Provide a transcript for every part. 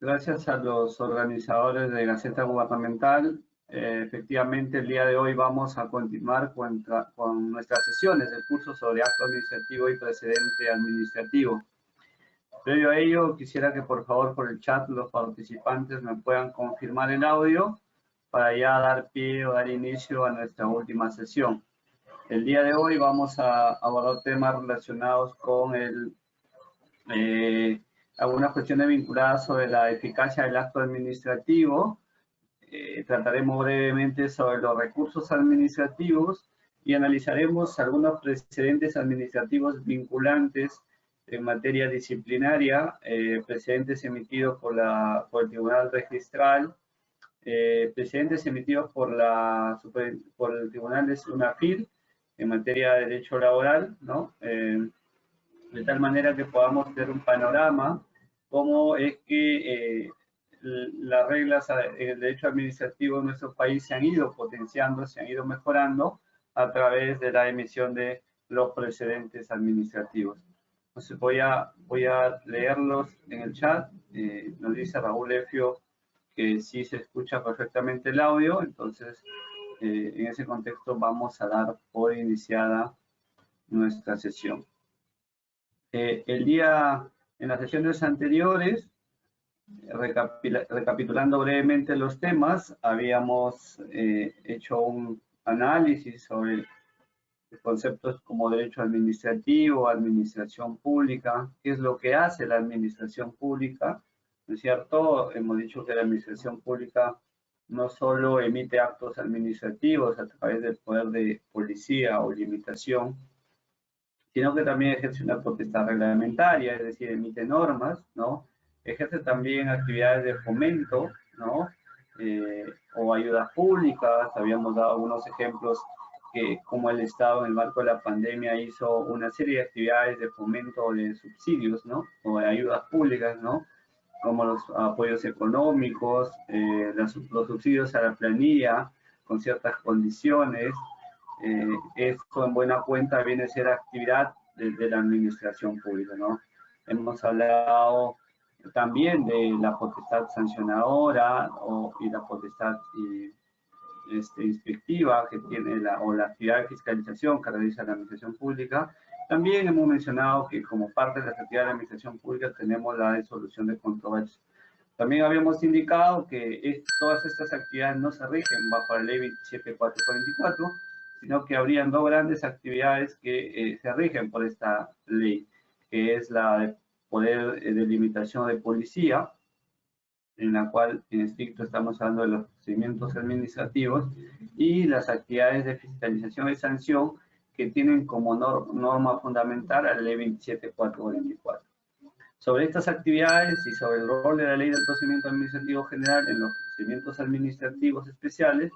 Gracias a los organizadores de Gaceta Gubernamental. Efectivamente, el día de hoy vamos a continuar con nuestras sesiones del curso sobre acto administrativo y precedente administrativo. Previo a ello, quisiera que por favor por el chat los participantes me puedan confirmar el audio para ya dar pie o dar inicio a nuestra última sesión. El día de hoy vamos a abordar temas relacionados con algunas cuestiones vinculadas sobre la eficacia del acto administrativo. Trataremos brevemente sobre los recursos administrativos y analizaremos algunos precedentes administrativos vinculantes en materia disciplinaria, precedentes emitidos por el Tribunal Registral, precedentes emitidos por el Tribunal de SUNAFIL en materia de derecho laboral, ¿no? De tal manera que podamos tener un panorama cómo es que las reglas en el derecho administrativo en nuestro país se han ido potenciando, se han ido mejorando a través de la emisión de los precedentes administrativos. Entonces voy a leerlos en el chat. Nos dice Raúl Efio que sí se escucha perfectamente el audio, entonces en ese contexto vamos a dar por iniciada nuestra sesión. En las sesiones anteriores, recapitulando brevemente los temas, habíamos hecho un análisis sobre conceptos como derecho administrativo, administración pública, qué es lo que hace la administración pública, ¿no es cierto? Hemos dicho que la administración pública no solo emite actos administrativos a través del poder de policía o limitación, sino que también ejerce una potestad reglamentaria, es decir, emite normas, ¿no? Ejerce también actividades de fomento, ¿no? O ayudas públicas. Habíamos dado algunos ejemplos que como el Estado en el marco de la pandemia hizo una serie de actividades de fomento de subsidios, ¿no? O de ayudas públicas, ¿no? Como los apoyos económicos, los subsidios a la planilla con ciertas condiciones. Esto en buena cuenta viene a ser actividad de la administración pública, ¿no? Hemos hablado también de la potestad sancionadora y la potestad inspectiva que tiene la actividad de fiscalización que realiza la administración pública. También hemos mencionado que como parte de la actividad de la administración pública tenemos la resolución de controversias. También habíamos indicado que todas estas actividades no se rigen bajo la ley 27444, sino que habrían dos grandes actividades que se rigen por esta ley, que es la de poder de limitación de policía, en la cual en estricto estamos hablando de los procedimientos administrativos, y las actividades de fiscalización y sanción que tienen como norma fundamental a la ley 27444. Sobre estas actividades y sobre el rol de la ley del procedimiento administrativo general en los procedimientos administrativos especiales,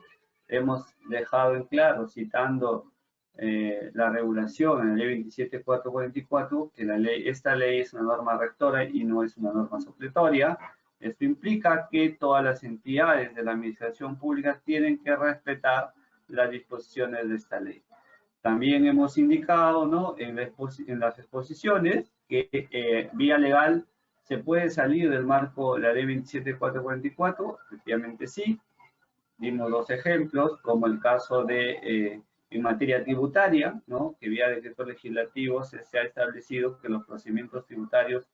hemos dejado en claro, citando la regulación en la ley 27444, que esta ley es una norma rectora y no es una norma supletoria. Esto implica que todas las entidades de la administración pública tienen que respetar las disposiciones de esta ley. También hemos indicado, ¿no?, en las exposiciones que vía legal se puede salir del marco de la ley 27444, efectivamente sí. Dimos dos ejemplos, como el caso de en materia tributaria, ¿no?, que vía decreto legislativo se ha establecido que los procedimientos tributarios,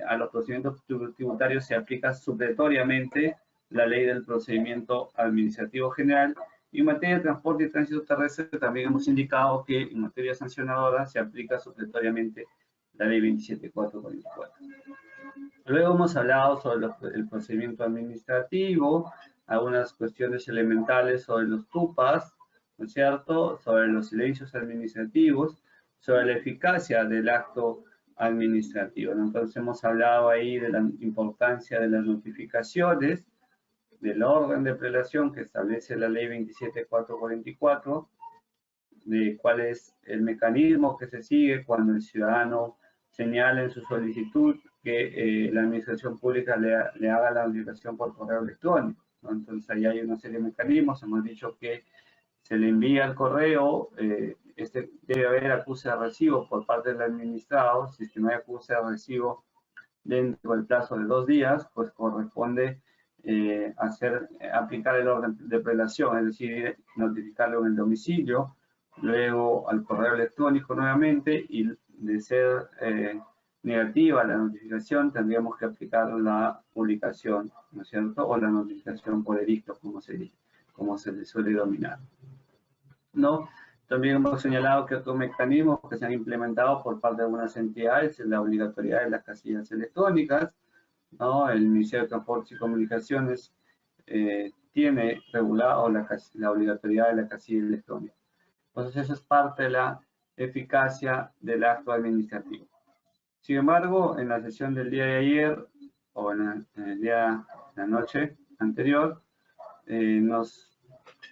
a los procedimientos tributarios se aplica supletoriamente la ley del procedimiento administrativo general. Y en materia de transporte y tránsito terrestre también hemos indicado que en materia sancionadora se aplica supletoriamente la ley 27444. Luego hemos hablado sobre el procedimiento administrativo, algunas cuestiones elementales sobre los TUPAS, ¿no es cierto?, sobre los silencios administrativos, sobre la eficacia del acto administrativo, ¿no? Entonces hemos hablado ahí de la importancia de las notificaciones, del orden de prelación que establece la ley 27444, de cuál es el mecanismo que se sigue cuando el ciudadano señala en su solicitud que la administración pública le haga la notificación por correo electrónico, ¿no? Entonces ahí hay una serie de mecanismos. Hemos dicho que se le envía el correo, debe haber acuse de recibo por parte del administrado. Si es que no hay acuse de recibo, dentro del plazo de 2 días, pues corresponde aplicar el orden de prelación, es decir, notificarlo en el domicilio, luego al correo electrónico nuevamente, y de ser negativa la notificación, tendríamos que aplicar la publicación, ¿no es cierto? O la notificación por edicto, como se le suele denominar, ¿no? También hemos señalado que otros mecanismos que se han implementado por parte de algunas entidades es la obligatoriedad de las casillas electrónicas, ¿no? El Ministerio de Transportes y Comunicaciones tiene regulado la obligatoriedad de la casilla electrónica. Entonces, eso es parte de la eficacia del acto administrativo. Sin embargo, en la sesión del día de ayer, o en la noche anterior, nos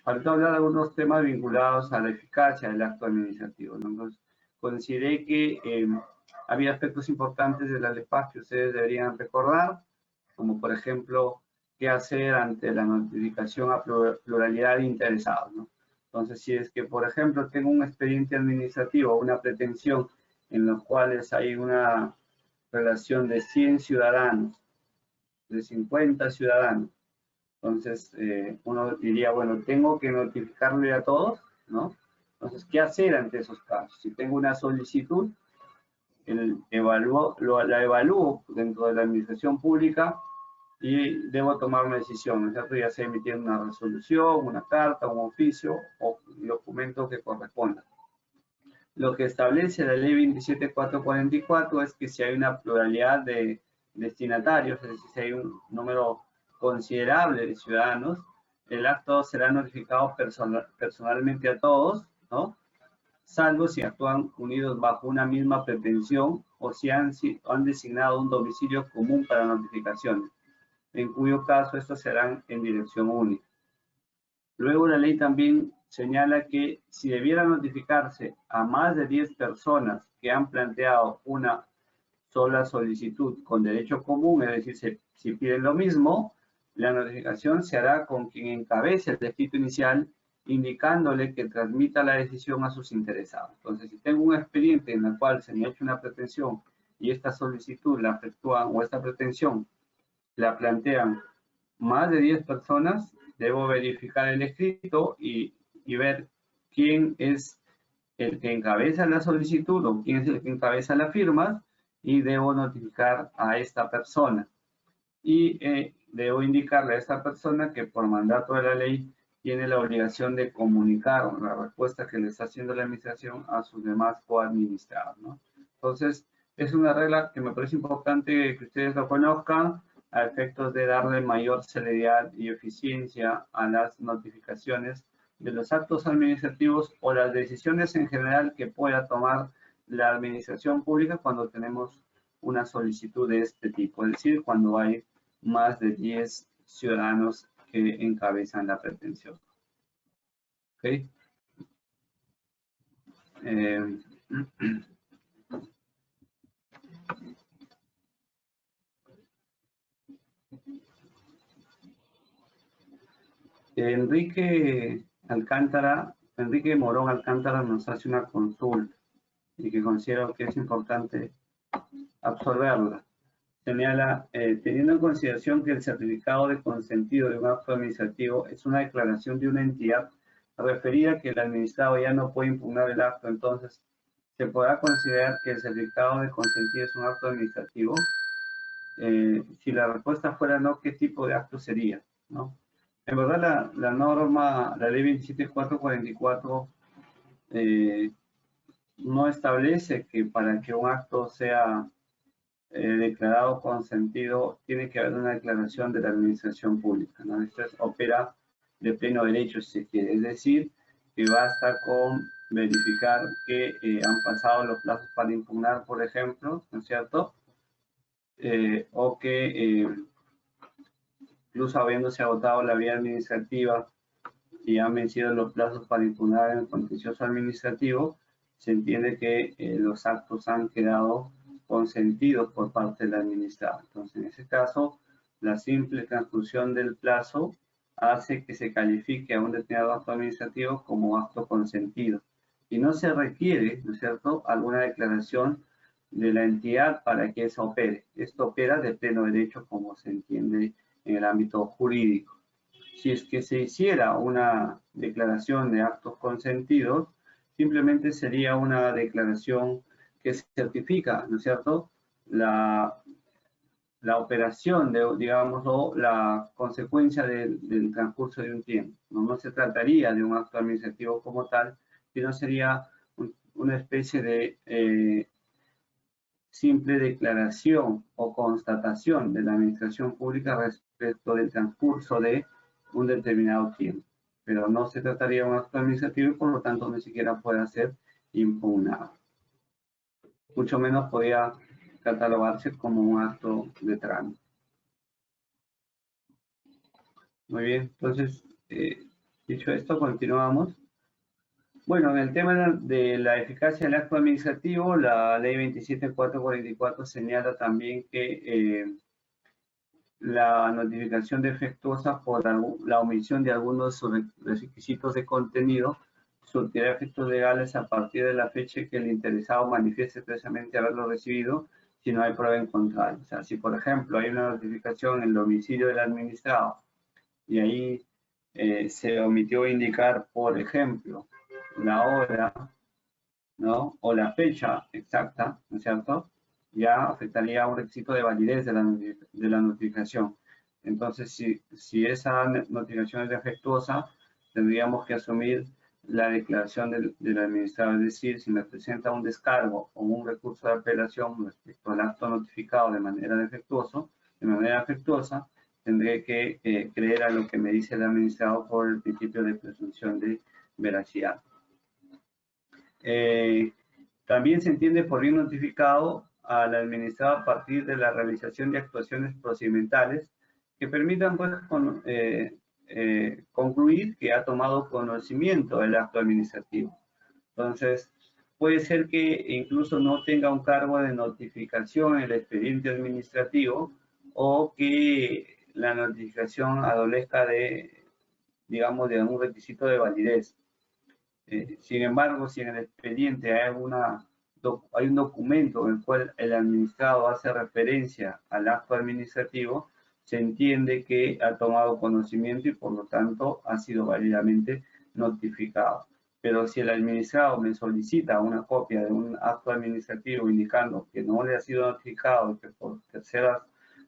faltó hablar de algunos temas vinculados a la eficacia del acto administrativo, ¿no? Entonces, consideré que había aspectos importantes de la LEPAC que ustedes deberían recordar, como por ejemplo, qué hacer ante la notificación a pluralidad de interesados, ¿no? Entonces, si es que, por ejemplo, tengo un expediente administrativo, una pretensión en los cuales hay una relación de 100 ciudadanos, de 50 ciudadanos, entonces uno diría, bueno, tengo que notificarle a todos, ¿no? Entonces, ¿qué hacer ante esos casos? Si tengo una solicitud, la evalúo dentro de la administración pública y debo tomar una decisión, ¿no es cierto? Ya sea emitir una resolución, una carta, un oficio o documento que corresponda. Lo que establece la ley 27444 es que si hay una pluralidad de destinatarios, es decir, si hay un número considerable de ciudadanos, el acto será notificado personalmente a todos, ¿no? Salvo si actúan unidos bajo una misma pretensión o si han designado un domicilio común para notificaciones, en cuyo caso estos serán en dirección única. Luego la ley también señala que si debiera notificarse a más de 10 personas que han planteado una sola solicitud con derecho común, es decir, si piden lo mismo, la notificación se hará con quien encabece el escrito inicial, indicándole que transmita la decisión a sus interesados. Entonces, si tengo un expediente en el cual se me ha hecho una pretensión y esta solicitud la efectúan o esta pretensión la plantean más de 10 personas, debo verificar el escrito y ver quién es el que encabeza la solicitud o quién es el que encabeza la firma y debo notificar a esta persona. Y debo indicarle a esta persona que por mandato de la ley tiene la obligación de comunicar la respuesta que le está haciendo la administración a sus demás coadministrados, ¿no? Entonces, es una regla que me parece importante que ustedes lo conozcan a efectos de darle mayor celeridad y eficiencia a las notificaciones de los actos administrativos o las decisiones en general que pueda tomar la administración pública cuando tenemos una solicitud de este tipo, es decir, cuando hay más de 10 ciudadanos que encabezan la pretensión. ¿Okay? Enrique Morón Alcántara nos hace una consulta y que considero que es importante absorberla. Señala, teniendo en consideración que el certificado de consentido de un acto administrativo es una declaración de una entidad referida que el administrado ya no puede impugnar el acto, entonces, ¿se podrá considerar que el certificado de consentido es un acto administrativo? Si la respuesta fuera no, ¿qué tipo de acto sería? ¿No? En verdad, la norma, la ley 27444, no establece que para que un acto sea declarado consentido, tiene que haber una declaración de la administración pública, ¿no? Esto opera de pleno derecho, si se quiere. Es decir, que basta con verificar que han pasado los plazos para impugnar, por ejemplo, ¿no es cierto? O que incluso habiéndose agotado la vía administrativa y han vencido los plazos para impugnar en el contencioso administrativo, se entiende que los actos han quedado consentidos por parte del administrado. Entonces, en ese caso, la simple transcursión del plazo hace que se califique a un determinado acto administrativo como acto consentido. Y no se requiere, ¿no es cierto?, alguna declaración de la entidad para que eso opere. Esto opera de pleno derecho, como se entiende en el ámbito jurídico. Si es que se hiciera una declaración de actos consentidos, simplemente sería una declaración que certifica, ¿no es cierto?, la operación, digamos, o la consecuencia del transcurso de un tiempo. No se trataría de un acto administrativo como tal, sino sería una especie de simple declaración o constatación de la administración pública respecto del transcurso de un determinado tiempo. Pero no se trataría de un acto administrativo y por lo tanto ni siquiera puede ser impugnado. Mucho menos podría catalogarse como un acto de trámite. Muy bien, entonces, dicho esto, continuamos. Bueno, en el tema de la eficacia del acto administrativo, la ley 27.444 señala también que la notificación defectuosa por la omisión de algunos requisitos de contenido surtirá efectos legales a partir de la fecha que el interesado manifieste expresamente haberlo recibido si no hay prueba en contrario. O sea, si por ejemplo hay una notificación en el domicilio del administrado y ahí se omitió indicar, por ejemplo, la hora, ¿no?, o la fecha exacta, ¿no es cierto?, ya afectaría a un requisito de validez de la notificación. Entonces, si esa notificación es defectuosa, tendríamos que asumir la declaración del administrador, es decir, si me presenta un descargo o un recurso de apelación respecto al acto notificado de manera defectuosa, tendré que creer a lo que me dice el administrador por el principio de presunción de veracidad. También se entiende por bien notificado al administrado a partir de la realización de actuaciones procedimentales que permitan pues, concluir que ha tomado conocimiento del acto administrativo. Entonces, puede ser que incluso no tenga un cargo de notificación en el expediente administrativo o que la notificación adolezca de, digamos, de un requisito de validez. Sin embargo, si en el expediente hay un documento en el cual el administrado hace referencia al acto administrativo, se entiende que ha tomado conocimiento y por lo tanto ha sido válidamente notificado. Pero si el administrado me solicita una copia de un acto administrativo indicando que no le ha sido notificado y que por terceras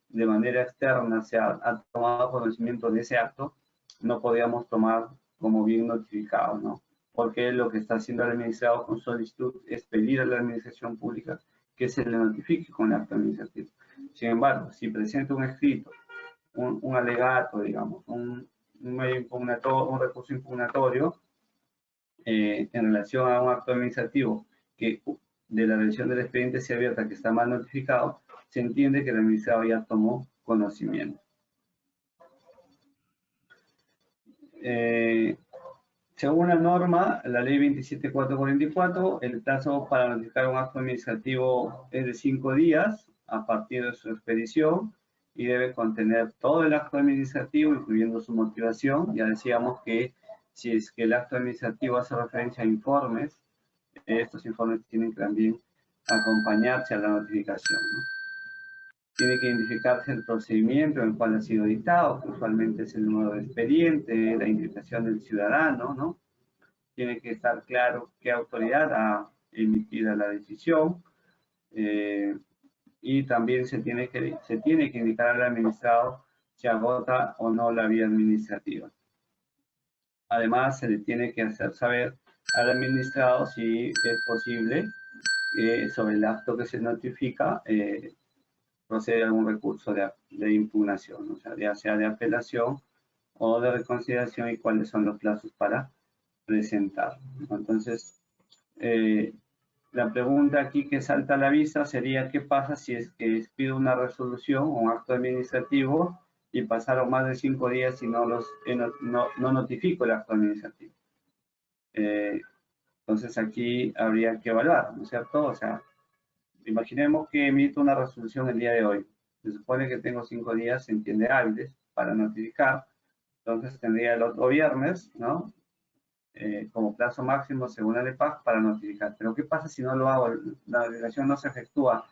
de manera externa se ha tomado conocimiento de ese acto, no podríamos tomar como bien notificado, ¿no? Porque lo que está haciendo el administrador con solicitud es pedir a la administración pública que se le notifique con el acto administrativo. Sin embargo, si presenta un escrito, un alegato, digamos, un recurso impugnatorio en relación a un acto administrativo que de la revisión del expediente sea abierta que está mal notificado, se entiende que el administrador ya tomó conocimiento. Según la norma, la ley 27.444, el plazo para notificar un acto administrativo es de 5 días a partir de su expedición y debe contener todo el acto administrativo, incluyendo su motivación. Ya decíamos que si es que el acto administrativo hace referencia a informes, estos informes tienen que también acompañarse a la notificación, ¿no? Tiene que identificarse el procedimiento en el cual ha sido dictado, que usualmente es el número de expediente, la identificación del ciudadano, ¿no? Tiene que estar claro qué autoridad ha emitido la decisión y también se tiene que indicar al administrado si agota o no la vía administrativa. Además, se le tiene que hacer saber al administrado si es posible sobre el acto que se notifica procede algún recurso de impugnación, o sea, ya sea de apelación o de reconsideración y cuáles son los plazos para presentar. Entonces, la pregunta aquí que salta a la vista sería ¿qué pasa si es que pido una resolución o un acto administrativo y pasaron más de 5 días y no notifico el acto administrativo? Entonces aquí habría que evaluar, ¿no es cierto? O sea, imaginemos que emito una resolución el día de hoy. Se supone que tengo 5 días, se entiende, hábiles para notificar. Entonces tendría el otro viernes, ¿no? como plazo máximo según la LEPAC para notificar. Pero ¿qué pasa si no lo hago? La notificación no se efectúa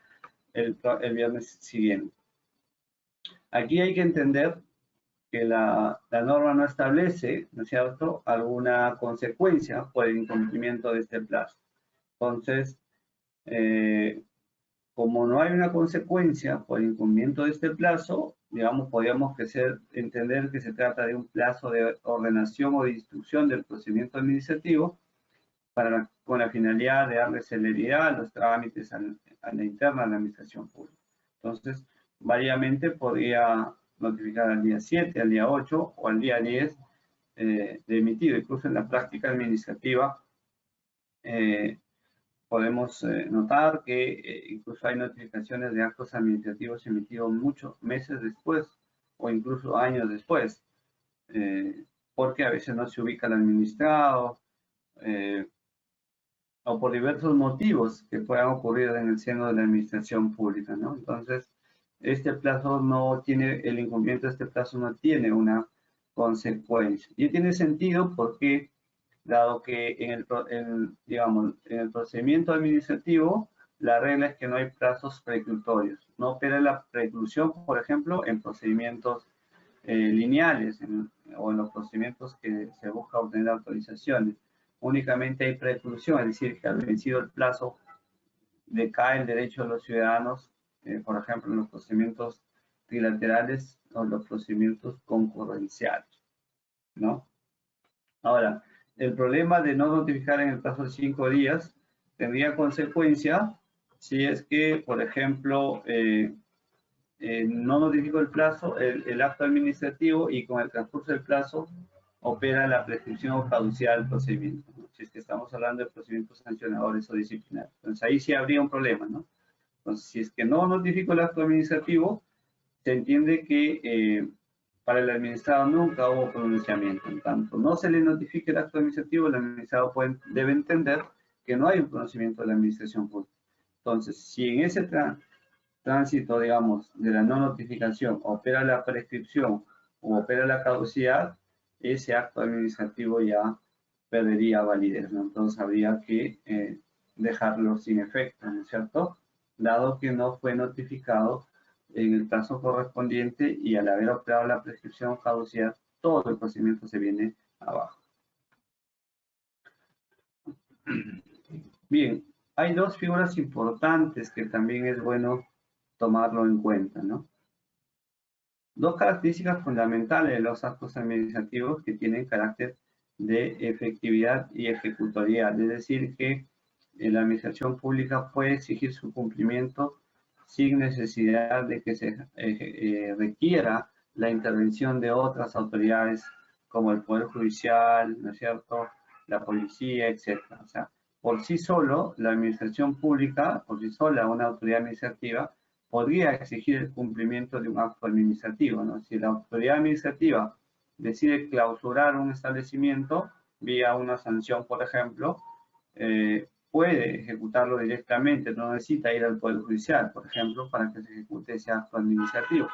el viernes siguiente. Aquí hay que entender que la norma no establece, ¿no es cierto?, alguna consecuencia por el incumplimiento de este plazo. Entonces, como no hay una consecuencia por el incumplimiento de este plazo, digamos, podríamos entender que se trata de un plazo de ordenación o de instrucción del procedimiento administrativo con la finalidad de darle celeridad a los trámites a la interna de la administración pública. Entonces, variamente podría notificar al día 7, al día 8 o al día 10 de emitido. Incluso en la práctica administrativa podemos notar que incluso hay notificaciones de actos administrativos emitidos muchos meses después o incluso años después, porque a veces no se ubica el administrado o por diversos motivos que puedan ocurrir en el seno de la administración pública, ¿no? Entonces, este plazo no tiene, el incumplimiento de este plazo no tiene una consecuencia. Y tiene sentido porque, dado que digamos, en el procedimiento administrativo, la regla es que no hay plazos preclutorios. No opera la preclusión, por ejemplo, en procedimientos lineales o en los procedimientos que se busca obtener autorizaciones. Únicamente hay preclusión, es decir, que al vencido el plazo decae el derecho de los ciudadanos, por ejemplo, en los procedimientos trilaterales o los procedimientos concurrenciales, ¿no? Ahora, el problema de no notificar en el plazo de 5 días tendría consecuencia si es que, por ejemplo, no notifico el plazo, el acto administrativo y con el transcurso del plazo opera la prescripción o caducidad del procedimiento, ¿no? Si es que estamos hablando de procedimientos sancionadores o disciplinarios. Entonces ahí sí habría un problema, ¿no? Entonces, si es que no notifico el acto administrativo, se entiende que para el administrado nunca hubo pronunciamiento. En tanto no se le notifique el acto administrativo, el administrado debe entender que no hay un conocimiento de la administración pública. Entonces, si en ese tránsito, digamos, de la no notificación opera la prescripción o opera la caducidad, ese acto administrativo ya perdería validez, ¿no? Entonces habría que dejarlo sin efecto, ¿no es cierto? Dado que no fue notificado en el plazo correspondiente y al haber operado la prescripción o caducidad, todo el procedimiento se viene abajo. Bien, hay dos figuras importantes que también es bueno tomarlo en cuenta, ¿no? Dos características fundamentales de los actos administrativos que tienen carácter de efectividad y ejecutoriedad, es decir, que la administración pública puede exigir su cumplimiento sin necesidad de que se requiera la intervención de otras autoridades como el Poder Judicial, ¿no es cierto?, la policía, etc. O sea, por sí solo, la administración pública, por sí sola, una autoridad administrativa, podría exigir el cumplimiento de un acto administrativo, ¿no? Si la autoridad administrativa decide clausurar un establecimiento vía una sanción, por ejemplo, puede ejecutarlo directamente, no necesita ir al Poder Judicial, por ejemplo, para que se ejecute ese acto administrativo.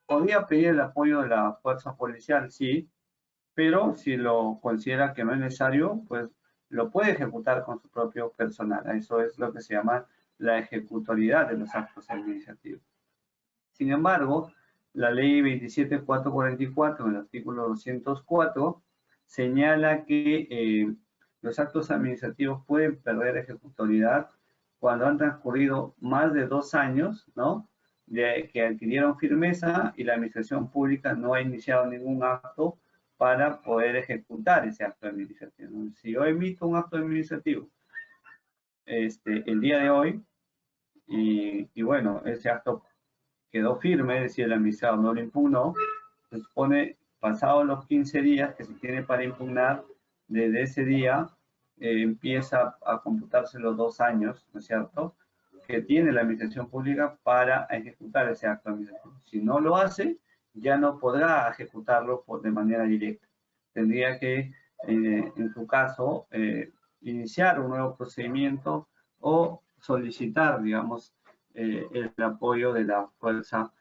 Podría pedir el apoyo de la fuerza policial, sí, pero si lo considera que no es necesario, pues lo puede ejecutar con su propio personal. Eso es lo que se llama la ejecutoriedad de los actos administrativos. Sin embargo, la ley 27444, en el artículo 204, señala que los actos administrativos pueden perder ejecutoriedad cuando han transcurrido más de 2 años, ¿no?, de que adquirieron firmeza y la administración pública no ha iniciado ningún acto para poder ejecutar ese acto administrativo, ¿no? Si yo emito un acto administrativo el día de hoy y bueno, ese acto quedó firme, es decir, el administrado no lo impugnó, se supone, pasados los 15 días que se tiene para impugnar, desde ese día empieza a computarse los 2 años, ¿no es cierto?, que tiene la administración pública para ejecutar ese acto administrativo. Si no lo hace, ya no podrá ejecutarlo de manera directa. Tendría que, en su caso, iniciar un nuevo procedimiento o solicitar, digamos, el apoyo de la fuerza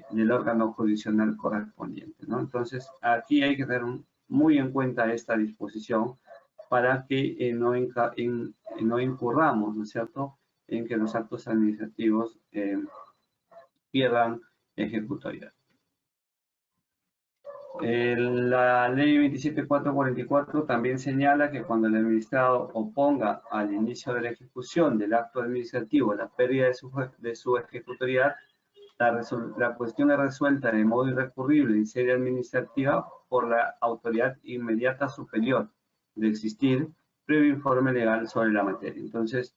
del órgano jurisdiccional correspondiente, ¿no? Entonces, aquí hay que tener muy en cuenta esta disposición para que no incurramos, ¿no es cierto?, en que los actos administrativos pierdan ejecutoriedad. La ley 27.444 también señala que cuando el administrado oponga al inicio de la ejecución del acto administrativo la pérdida de su ejecutoriedad, la cuestión es resuelta de modo irrecurrible en sede administrativa por la autoridad inmediata superior de existir previo informe legal sobre la materia. Entonces,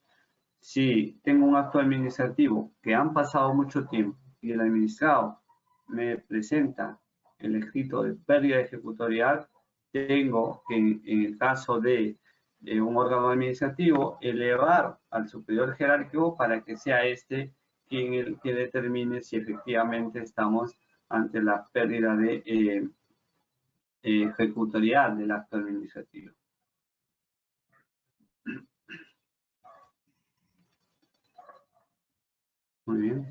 si tengo un acto administrativo que han pasado mucho tiempo y el administrado me presenta el escrito de pérdida de ejecutoriedad, tengo que, en el caso de un órgano administrativo, elevar al superior jerárquico para que sea este quien determine si efectivamente estamos ante la pérdida de ejecutoriedad del acto administrativo. Muy bien.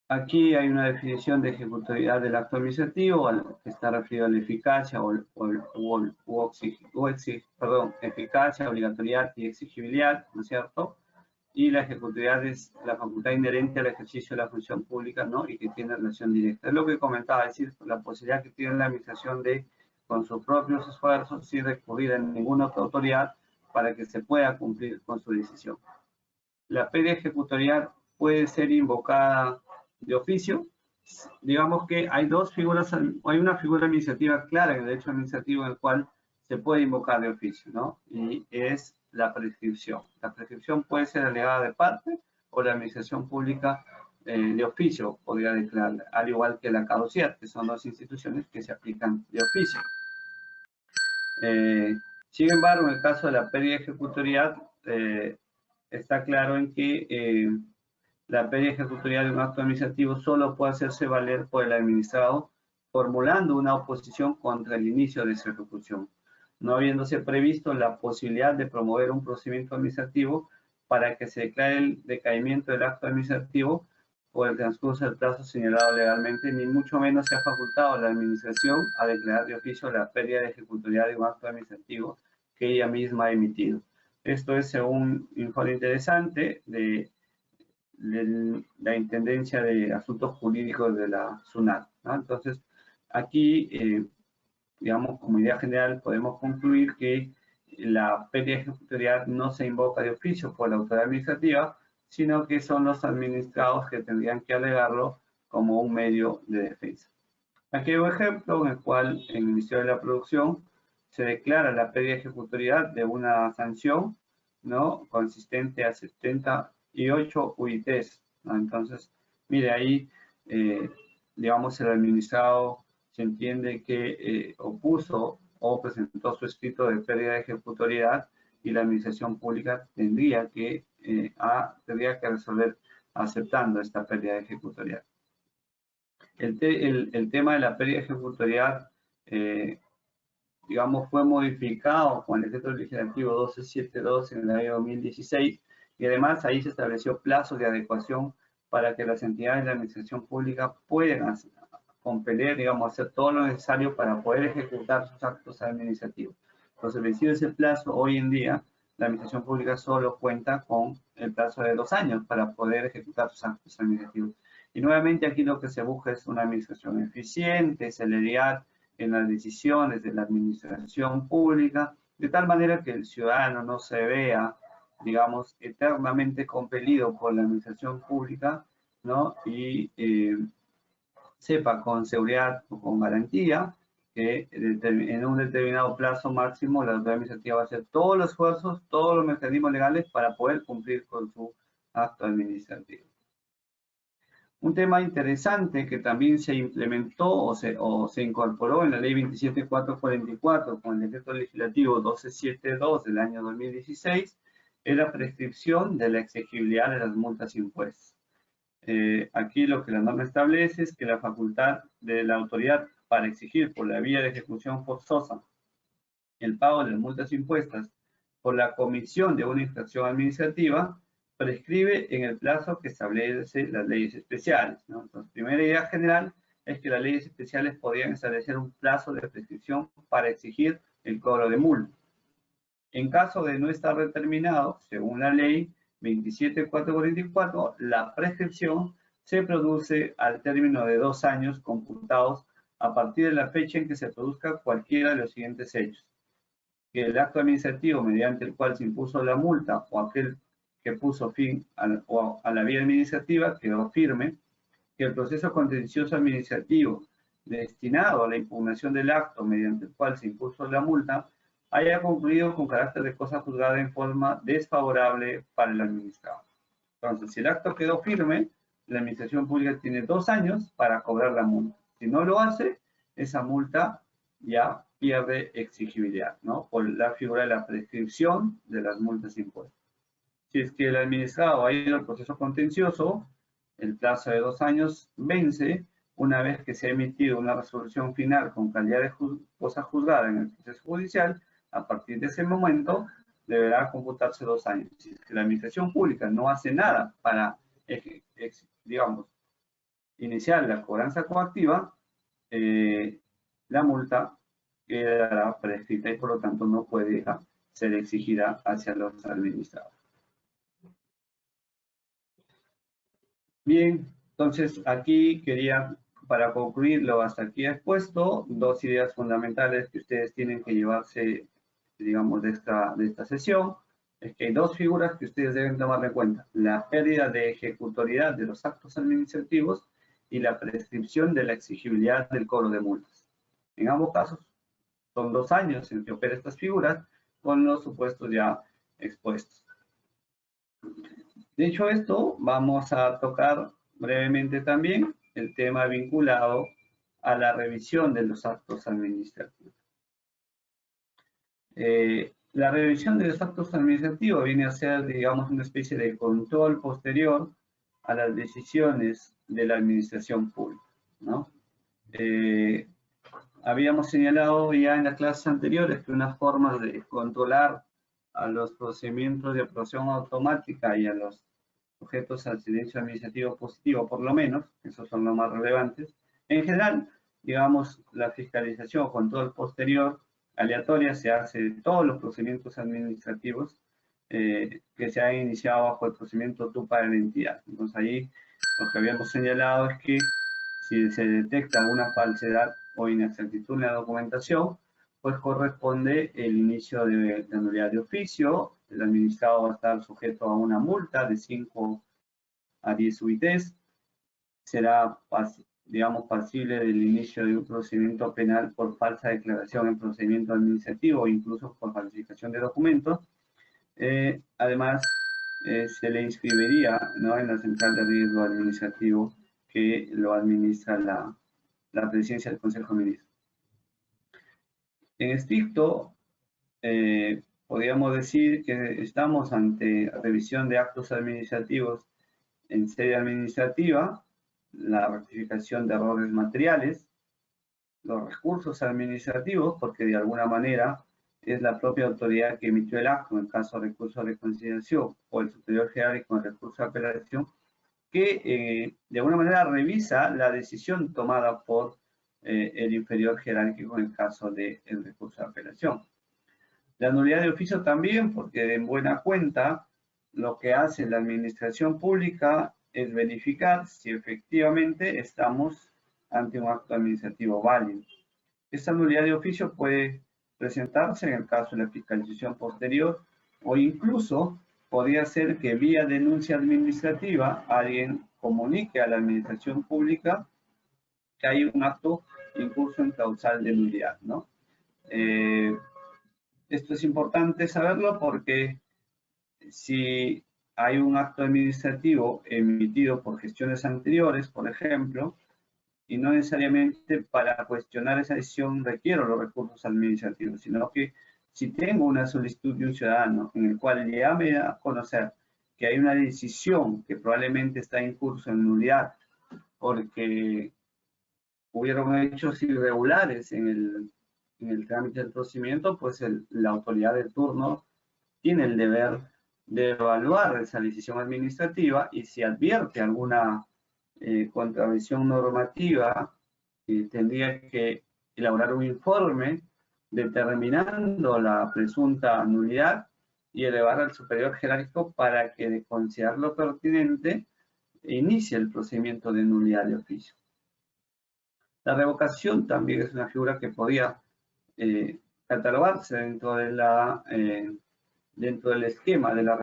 Aquí hay una definición de ejecutoriedad del acto administrativo, que está referido a la eficacia eficacia, obligatoriedad y exigibilidad, ¿no es cierto? Y la ejecutoriedad es la facultad inherente al ejercicio de la función pública, ¿no? Y que tiene relación directa. Es lo que comentaba, es decir, la posibilidad que tiene la administración de, con sus propios esfuerzos, sin recurrir a ninguna otra autoridad para que se pueda cumplir con su decisión. La pérdida ejecutorial puede ser invocada de oficio. Digamos que hay dos figuras, hay una figura administrativa clara en el derecho administrativo en el cual se puede invocar de oficio, ¿no? Y es la prescripción. La prescripción puede ser alegada de parte o la administración pública de oficio podría declarar, al igual que la caducidad, que son dos instituciones que se aplican de oficio. Sin embargo, en el caso de la pérdida ejecutorial, está claro en que la pérdida ejecutorial de un acto administrativo solo puede hacerse valer por el administrado formulando una oposición contra el inicio de su ejecución, no habiéndose previsto la posibilidad de promover un procedimiento administrativo para que se declare el decaimiento del acto administrativo por el transcurso del plazo señalado legalmente, ni mucho menos se ha facultado a la administración a declarar de oficio la pérdida de ejecutoriedad de un acto administrativo que ella misma ha emitido. Esto es según un informe interesante de la Intendencia de Asuntos Jurídicos de la SUNAT, ¿no? Entonces, aquí, digamos, como idea general, podemos concluir que la pérdida ejecutorial no se invoca de oficio por la autoridad administrativa, sino que son los administrados que tendrían que alegarlo como un medio de defensa. Aquí hay un ejemplo en el cual en el Ministerio de la Producción se declara la pérdida de ejecutoriedad de una sanción, ¿no?, consistente a 78 UITs, ¿no? Entonces, mire, ahí, digamos, el administrado se entiende que opuso o presentó su escrito de pérdida de ejecutoriedad y la administración pública tendría que resolver aceptando esta pérdida de ejecutoriedad. El tema de la pérdida de ejecutoriedad, digamos, fue modificado con el decreto legislativo 1272 en el año 2016 y además ahí se estableció plazos de adecuación para que las entidades de la administración pública puedan compeler, digamos, hacer todo lo necesario para poder ejecutar sus actos administrativos. Entonces, vencido ese plazo, hoy en día, la administración pública solo cuenta con el plazo de 2 años para poder ejecutar sus actos administrativos. Y nuevamente aquí lo que se busca es una administración eficiente, celeridad en las decisiones de la administración pública, de tal manera que el ciudadano no se vea, digamos, eternamente compelido por la administración pública, ¿no? Y sepa con seguridad o con garantía que en un determinado plazo máximo la autoridad administrativa va a hacer todos los esfuerzos, todos los mecanismos legales para poder cumplir con su acto administrativo. Un tema interesante que también se implementó o se incorporó en la ley 27.444 con el decreto legislativo 1272 del año 2016 es la prescripción de la exigibilidad de las multas impuestas. Aquí lo que la norma establece es que la facultad de la autoridad para exigir por la vía de ejecución forzosa el pago de las multas impuestas por la comisión de una infracción administrativa prescribe en el plazo que establece las leyes especiales, ¿no? Entonces, primera idea general es que las leyes especiales podían establecer un plazo de prescripción para exigir el cobro de multa. En caso de no estar determinado, según la ley 27.444, la prescripción se produce al término de 2 años computados a partir de la fecha en que se produzca cualquiera de los siguientes hechos: que el acto administrativo mediante el cual se impuso la multa o aquel que puso fin a la vía administrativa quedó firme, que el proceso contencioso administrativo destinado a la impugnación del acto mediante el cual se impuso la multa haya concluido con carácter de cosa juzgada en forma desfavorable para el administrado. Entonces, si el acto quedó firme, la administración pública tiene 2 años para cobrar la multa. Si no lo hace, esa multa ya pierde exigibilidad, ¿no? Por la figura de la prescripción de las multas impuestas. Si es que el administrado ha ido al proceso contencioso, el plazo de 2 años vence una vez que se ha emitido una resolución final con calidad de cosa juzgada en el proceso judicial. A partir de ese momento deberá computarse 2 años. Si es que la administración pública no hace nada para, digamos, iniciar la cobranza coactiva, la multa quedará prescrita y por lo tanto no puede ser exigida hacia los administrados. Bien, entonces aquí quería, para concluir lo hasta aquí expuesto, 2 ideas fundamentales que ustedes tienen que llevarse, digamos, de esta sesión. Es que hay 2 figuras que ustedes deben tomar en cuenta: la pérdida de ejecutoriedad de los actos administrativos y la prescripción de la exigibilidad del cobro de multas. En ambos casos, son 2 años en que opera estas figuras con los supuestos ya expuestos. Dicho esto, vamos a tocar brevemente también el tema vinculado a la revisión de los actos administrativos. La revisión de los actos administrativos viene a ser, digamos, una especie de control posterior a las decisiones de la administración pública, ¿no? Habíamos señalado ya en las clases anteriores que una forma de controlar a los procedimientos de aprobación automática y a los sujetos al silencio administrativo positivo, por lo menos, esos son los más relevantes. En general, digamos, la fiscalización o control posterior aleatoria se hace de todos los procedimientos administrativos que se han iniciado bajo el procedimiento TUPA de la entidad. Entonces ahí lo que habíamos señalado es que si se detecta alguna falsedad o inexactitud en la documentación, pues corresponde el inicio de nulidad de oficio. El administrado va a estar sujeto a una multa de 5 a 10 UITs. Será, digamos, pasible del inicio de un procedimiento penal por falsa declaración en procedimiento administrativo o incluso por falsificación de documentos. Además, se le inscribiría, ¿no?, en la central de riesgo administrativo que lo administra la presidencia del Consejo de Ministros. En estricto, podríamos decir que estamos ante revisión de actos administrativos en sede administrativa, la rectificación de errores materiales, los recursos administrativos, porque de alguna manera es la propia autoridad que emitió el acto, en caso de recurso de reconsideración, o el superior jerárquico en recurso de apelación, que de alguna manera revisa la decisión tomada por el inferior jerárquico en caso del recurso de apelación. La nulidad de oficio también, porque en buena cuenta lo que hace la administración pública es verificar si efectivamente estamos ante un acto administrativo válido. Esta nulidad de oficio puede presentarse en el caso de la fiscalización posterior o incluso podría ser que vía denuncia administrativa alguien comunique a la administración pública que hay un acto incurso en causal de nulidad, ¿no? Esto es importante saberlo porque si hay un acto administrativo emitido por gestiones anteriores, por ejemplo, y no necesariamente para cuestionar esa decisión requiero los recursos administrativos, sino que si tengo una solicitud de un ciudadano en el cual le llame a conocer que hay una decisión que probablemente está en curso en nulidad porque hubieron hechos irregulares en el trámite del procedimiento, pues la autoridad de turno tiene el deber de evaluar esa decisión administrativa y si advierte alguna contravención normativa tendría que elaborar un informe determinando la presunta nulidad y elevar al superior jerárquico para que, de considerarlo pertinente, inicie el procedimiento de nulidad de oficio. La revocación también es una figura que podía catalogarse dentro del esquema de la